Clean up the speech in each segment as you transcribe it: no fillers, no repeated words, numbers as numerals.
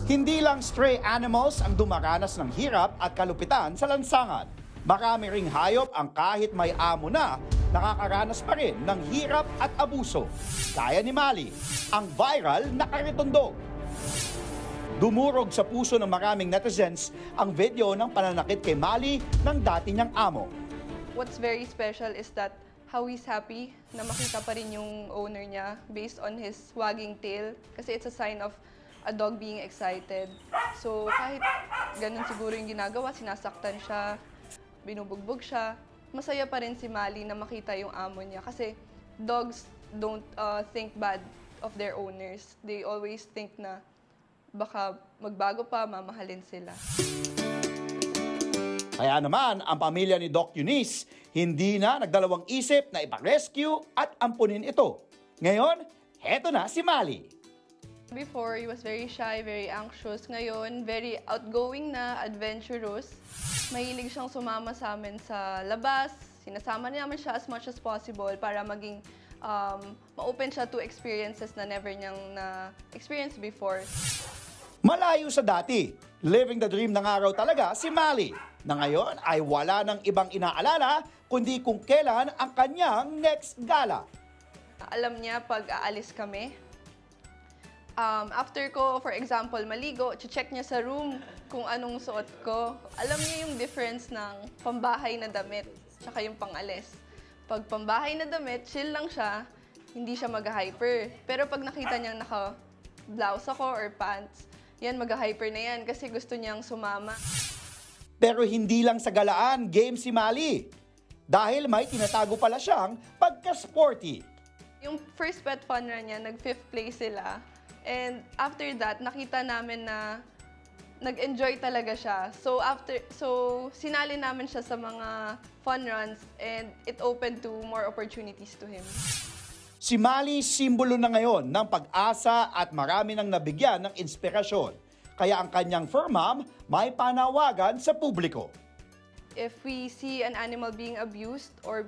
Hindi lang stray animals ang dumaranas ng hirap at kalupitan sa lansangan. Marami ring hayop ang kahit may amo na, nakakaranas pa rin ng hirap at abuso. Gaya ni Mali, ang viral na karitondog. Dumurog sa puso ng maraming netizens ang video ng pananakit kay Mali ng dati niyang amo. What's very special is that how he's happy na makita pa rin yung owner niya based on his wagging tail kasi it's a sign of a dog being excited. So kahit ganun siguro yung ginagawa, sinasaktan siya, binubugbog siya, masaya pa rin si Mali na makita yung amo niya kasi dogs don't think bad of their owners. They always think na baka magbago pa, mamahalin sila. Kaya naman, ang pamilya ni Doc Eunice hindi na nagdalawang isip na ipa-rescue at ampunin ito. Ngayon, heto na si Mali. Before, he was very shy, very anxious. Ngayon, very outgoing na, adventurous. Mahilig siyang sumama sa amin sa labas. Sinasama namin siya as much as possible para maging ma-open siya to experiences na never niyang na-experience before. Malayo sa dati, living the dream ng araw talaga si Mali, na ngayon ay wala ng ibang inaalala kundi kung kailan ang kanyang next gala. Alam niya pag aalis kami. After ko, for example, maligo, check niya sa room kung anong suot ko. Alam niya yung difference ng pambahay na damit tsaka yung pangalis. Pag pambahay na damit, chill lang siya, hindi siya mag-hyper. Pero pag nakita niyang naka-blouse ako or pants, yan, mag-hyper na yan kasi gusto niyang sumama. Pero hindi lang sa galaan, game si Mali. Dahil may tinatago pala siyang pagka-sporty. Yung first pet fun run niya, nag-5th place sila. And after that, nakita namin na nag-enjoy talaga siya. So sinali namin siya sa mga fun runs and it opened to more opportunities to him. Si Mali simbolo na ngayon ng pag-asa at marami nang nabigyan ng inspirasyon. Kaya ang kanyang fur mom may panawagan sa publiko. If we see an animal being abused or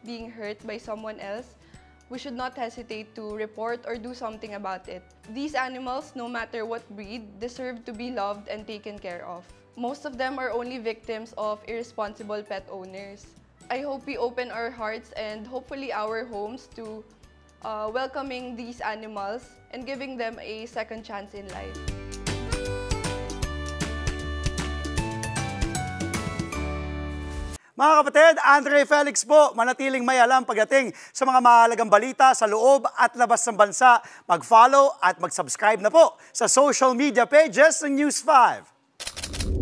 being hurt by someone else, we should not hesitate to report or do something about it. These animals, no matter what breed, deserve to be loved and taken care of. Most of them are only victims of irresponsible pet owners. I hope we open our hearts and hopefully our homes to welcoming these animals and giving them a second chance in life. Mga kapatid, Andre Felix po, manatiling may alam pagdating sa mga mahalagang balita sa loob at labas ng bansa. Mag-follow at mag-subscribe na po sa social media pages ng News 5.